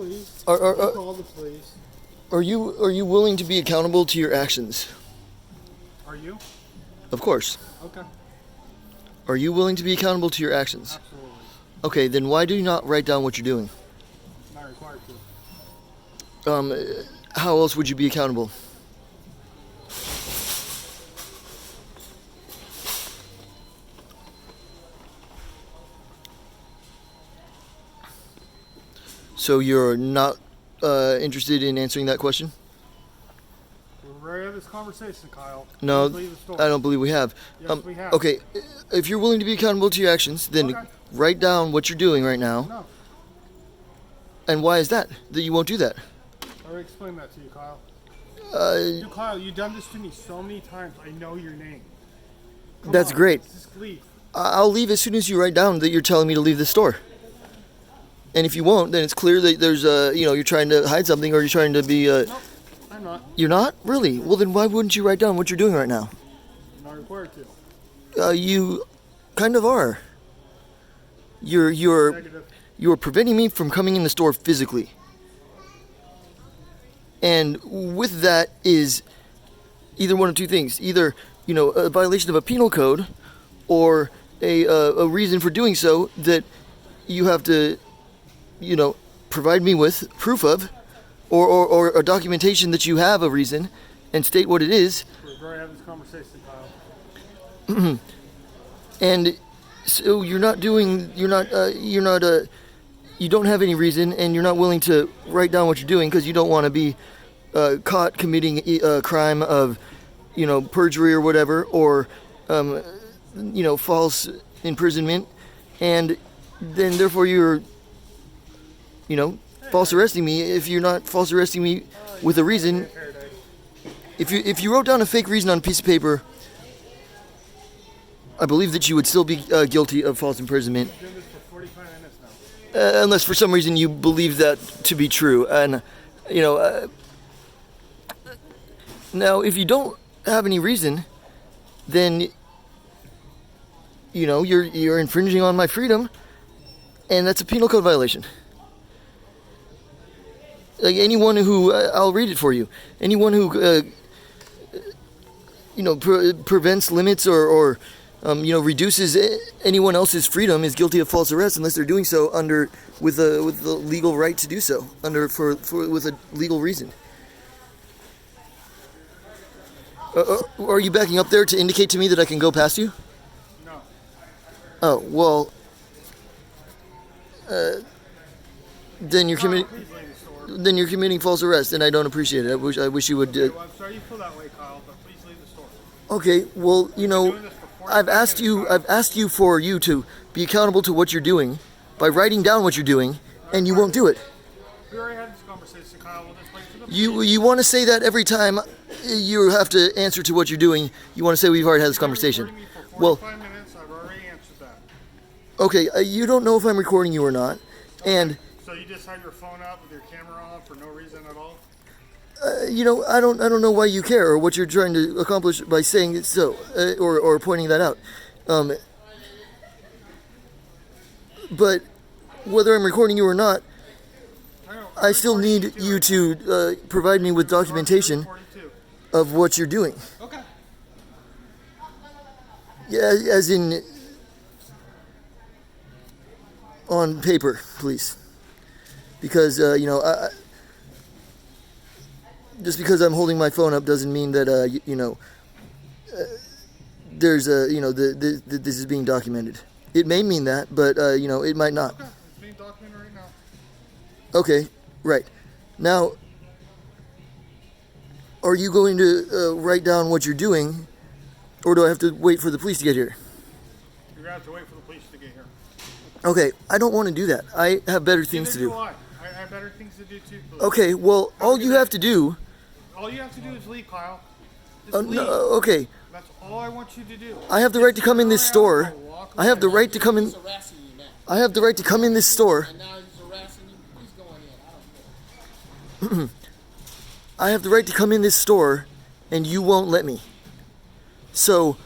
please. Are Call the police. are you willing to be accountable to your actions? Are you? Of course. Okay. Are you willing to be accountable to your actions? Absolutely. Okay, then why do you not write down what you're doing? Not required to. How else would you be accountable? So you're not interested in answering that question? We've already had this conversation, Kyle. No, Please leave the store. I don't believe we have. Yes, we have. Okay, if you're willing to be accountable to your actions, then Okay. write down what you're doing right now. No. And why is that you won't do that? I already explained that to you, Kyle. Uh, You've done this to me so many times. I know your name. Come That's on, great. Just leave. I'll leave as soon as you write down that you're telling me to leave the store. And if you won't, then it's clear that there's you're trying to hide something, or you're trying to be. Nope, I'm not. You're not? Really? Well, then why wouldn't you write down what you're doing right now? I'm not required to. You kind of are. You're preventing me from coming in the store physically. And with that is either one of two things: either a violation of a penal code, or a reason for doing so that you have to provide me with proof of, or a documentation that you have a reason, and state what it is. We've already had this conversation, Kyle. And so you don't have any reason, and you're not willing to write down what you're doing because you don't want to be caught committing a crime of, perjury or whatever, or, false imprisonment, and then therefore you're, false arresting me. If you're not false arresting me with a reason, if you wrote down a fake reason on a piece of paper, I believe that you would still be guilty of false imprisonment. We've been doing this for 45 minutes now. Unless for some reason you believe that to be true. And, now if you don't have any reason, then, you're infringing on my freedom, and that's a penal code violation. Like anyone who, I'll read it for you, anyone who, prevents, limits, or reduces anyone else's freedom is guilty of false arrest unless they're doing so with the legal right to do so with a legal reason. Are you backing up there to indicate to me that I can go past you? No. Oh well. Then you're committing. Please leave the store. Then you're committing false arrest, and I don't appreciate it. I wish you would. Well, I'm sorry you feel that way, Kyle, but please leave the store. Okay. Well, Doing this for 45 I've asked you. minutes, I've asked you for you to be accountable to what you're doing by writing down what you're doing, and you won't do it. We already had this conversation, Kyle. We'll just wait for the You want to say that every time you have to answer to what you're doing. You want to say we've already had this conversation. You've been recording me for Well, 45 minutes. I've already answered that. okay. You don't know if I'm recording you or not, and So you just had your phone up with your camera on for no reason at all? I don't know why you care or what you're trying to accomplish by saying it so, or pointing that out. But whether I'm recording you or not, I still need you to provide me with documentation of what you're doing. Okay. Yeah, as in on paper, please. Because just because I'm holding my phone up doesn't mean that there's this is being documented. It may mean that, but it might not. Okay. It's being documented right now. Okay, right. Now, are you going to write down what you're doing, or do I have to wait for the police to get here? You're going to have to wait for the police to get here. Okay, I don't want to do that. I have better things to do. I have better things to do too. Please. Okay, well, all you have to do. All you have to do is leave, Kyle. Just leave. No, okay, That's all I want you to do. I have the right to come in this store. I have the right to come in. He's harassing you now. I have the right to come in this store. And now he's harassing you. He's going in. I don't care. I have the right to come in this store, and you won't let me. So,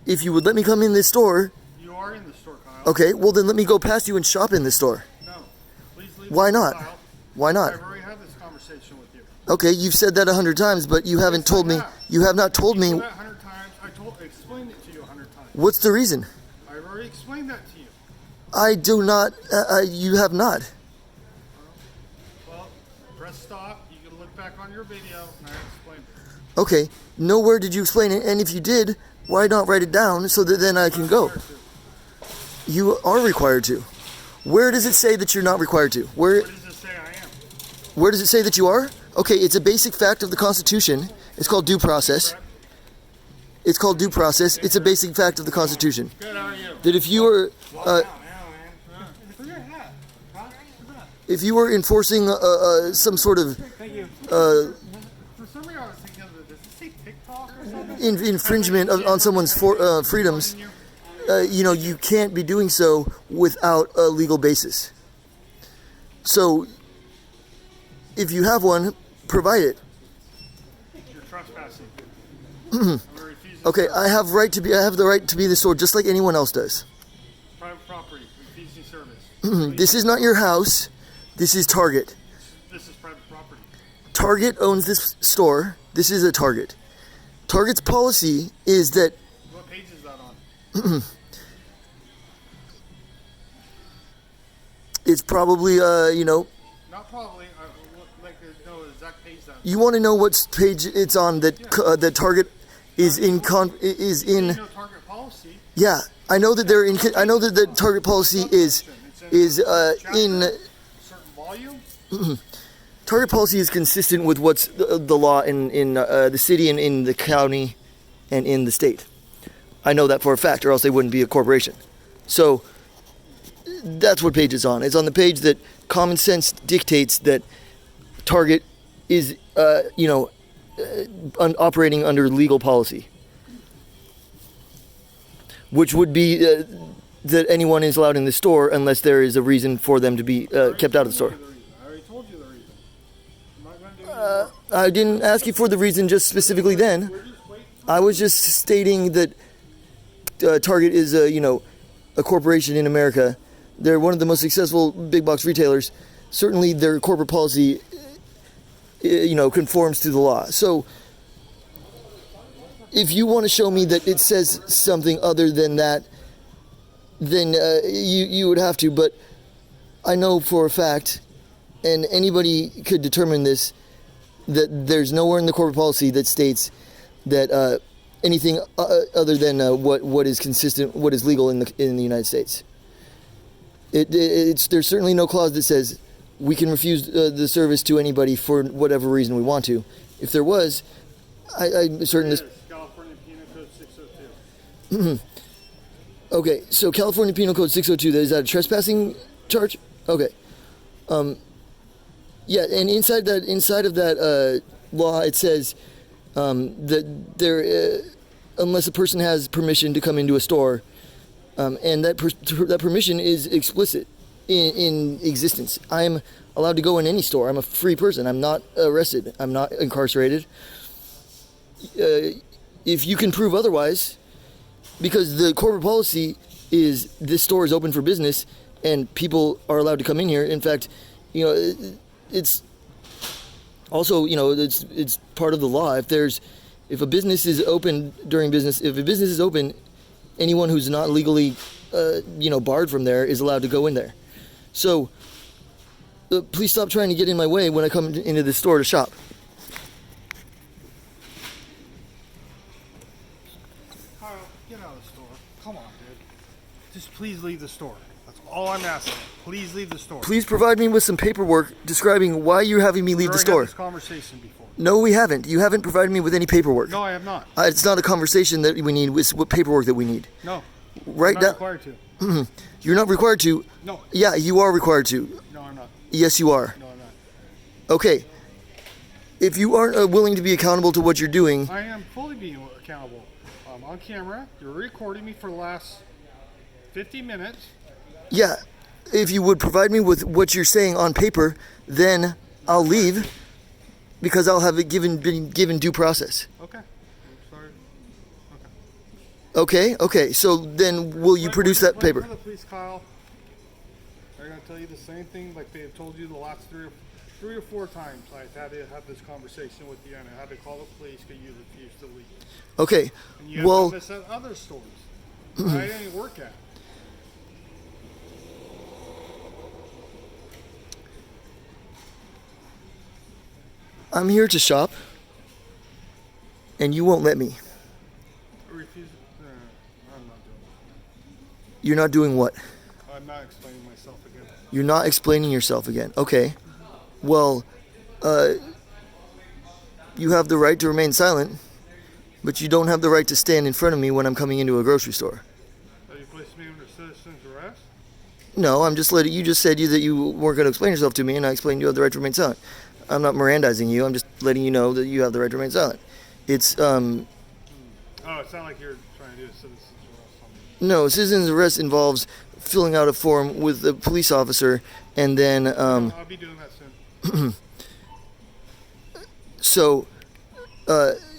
if you would let me come in this store, You are in the store, Kyle. okay, well then let me go past you and shop in this store. No. Please leave Why not? Kyle, Why not? I've already had this conversation with you. Okay, you've said that 100 times, but you haven't told me. You have not told me. You said that 100 times. I explained it to you 100 times. What's the reason? I've already explained that to you. I do not. You have not. Well, press stop. You can look back on your video, and I explained it. Okay, nowhere did you explain it, and if you did, why not write it down so that then I can go? You are required to. Where does it say that you're not required to? Where does it say I am? Where does it say that you are? Okay, it's a basic fact of the Constitution. It's called due process. It's called due process. It's a basic fact of the Constitution. Good, how are you? That if you were, if you were enforcing some sort of Thank you. For some reason, I was thinking of does it say TikTok or something? infringement on someone's freedoms, you can't be doing so without a legal basis. So, if you have one, provide it. You're trespassing. I'm refusing Okay, service. I have the right to be in the store just like anyone else does. Private property, refusing service. This is not your house. This is Target. This is private property. Target owns this store. This is a Target. Target's policy is that What page is that on? it's probably, Not probably. I would like to know the exact page that. you want to know what page it's on that Target is in You know target policy. Yeah, I know that they're in. I know that the Target policy is in. Certain volume. Target policy is consistent with what's the law in the city and in the county and in the state. I know that for a fact, or else they wouldn't be a corporation. So that's what page it's on. It's on the page that common sense dictates that Target is, operating under legal policy, which would be that anyone is allowed in the store unless there is a reason for them to be kept out of the store. I already told you the reason. I'm not going to do it. I didn't ask you for the reason just specifically then. I was just stating that Target is a corporation in America. They're one of the most successful big box retailers. Certainly their corporate policy conforms to the law. So if you want to show me that it says something other than that, then you would have to. But I know for a fact, and anybody could determine this, that there's nowhere in the corporate policy that states that anything other than what is consistent, what is legal in the United States. There's certainly no clause that says we can refuse the service to anybody for whatever reason we want to. If there was, I'm certain this. California Penal Code 602. Okay, so California Penal Code 602. Is that a trespassing charge? Okay. Yeah, and inside of that law, it says that there, unless a person has permission to come into a store, and that permission is explicit in existence. I'm allowed to go in any store. I'm a free person. I'm not arrested. I'm not incarcerated. If you can prove otherwise, because the corporate policy is this store is open for business and people are allowed to come in here. In fact, it's also, it's part of the law. If a business is open during business, if a business is open, anyone who's not legally, barred from there is allowed to go in there. So, please stop trying to get in my way when I come into the store to shop. Kyle, get out of the store. Come on, dude. Just please leave the store. That's all I'm asking. Please leave the store. Please provide me with some paperwork describing why you're having me leave the We store. had this conversation before. No, we haven't. You haven't provided me with any paperwork. No, I have not. It's not a conversation that we need. It's what paperwork that we need. No. Right I'm now, not required to. you're not required to. No. Yeah, you are required to. No, I'm not. Yes, you are. No, I'm not. Okay. If you aren't willing to be accountable to what you're doing, I am fully being accountable. I'm on camera. You're recording me for the last 50 minutes. yeah, if you would provide me with what you're saying on paper, then I'll leave because I'll have it been given due process. Okay. I'm sorry. Okay. So then will you produce that paper? Wait for the police, Kyle. They're gonna tell you the same thing like they have told you the last three or four times. I've had to have this conversation with you, and I had to call the police because you refused to leave. Okay. And you have Well, done this at other stores. I didn't work at. I'm here to shop, and you won't let me. I refuse. I'm not doing it. You're not doing what? I'm not explaining myself again. You're not explaining yourself again. Okay. Well, you have the right to remain silent, but you don't have the right to stand in front of me when I'm coming into a grocery store. Have you placed me under citizen's arrest? No, I'm just letting you just said that you weren't going to explain yourself to me, and I explained you have the right to remain silent. I'm not Mirandizing you. I'm just letting you know that you have the right to remain silent. It's Oh, it's not like you're trying to do a citizen's arrest on me. no, citizen's arrest involves filling out a form with a police officer, and then I'll be doing that soon. so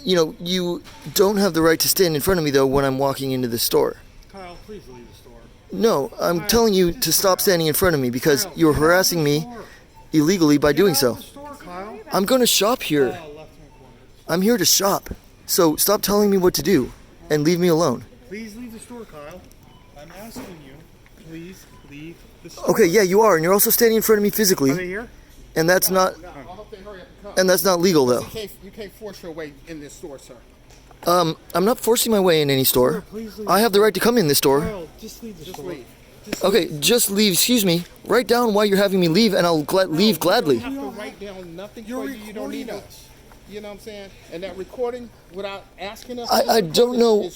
you don't have the right to stand in front of me though when I'm walking into the store. Kyle, please leave the store. No, I'm Kyle, telling you just to get stop out. standing in front of me because Kyle, you're get out of harassing the me store. illegally by Get doing out so. of the store, Kyle. I'm going to shop here. Left-hand corner. I'm here to shop. So stop telling me what to do and leave me alone. Please leave the store, Kyle. I'm asking you. Please leave the store. Okay, yeah, you are, and you're also standing in front of me Are they physically, here? and that's not No, I hope they hurry up and come. and that's not legal though. You can't force your way in this store, sir. I'm not forcing my way in any store. Sir, please leave. I have the right to come in this store. Kyle, just leave the Just store. leave. Okay, just leave. Excuse me. Write down why you're having me leave, and I'll leave You gladly. don't have to write down nothing You're for you. You don't need recording to. us. You know what I'm saying? And that recording, without asking us, I don't know.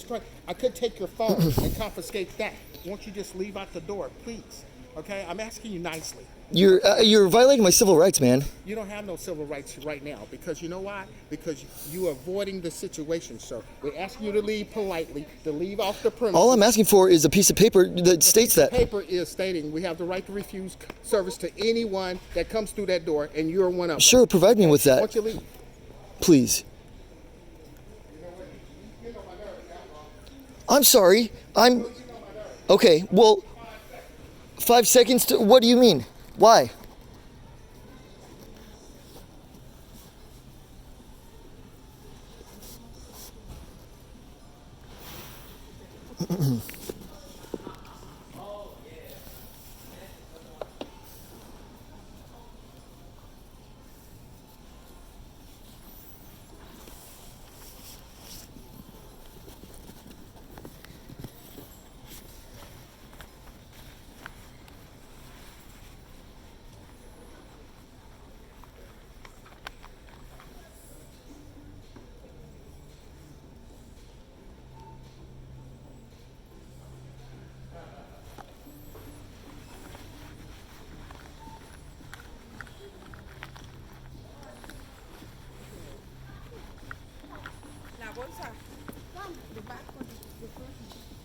I could take your phone and confiscate that. Won't you just leave out the door, please? Okay, I'm asking you nicely. You're violating my civil rights, man. You don't have no civil rights right now because you know why? Because you are avoiding the situation, sir. We're asking you to leave politely, to leave off the premises. All I'm asking for is a piece of paper that states that. Paper is stating we have the right to refuse service to anyone that comes through that door, and you're one of them. Sure, provide me with Why that, don't you leave? please. I'm sorry. Okay, well, 5 seconds to. What do you mean? Why? La bolsa. Debajo de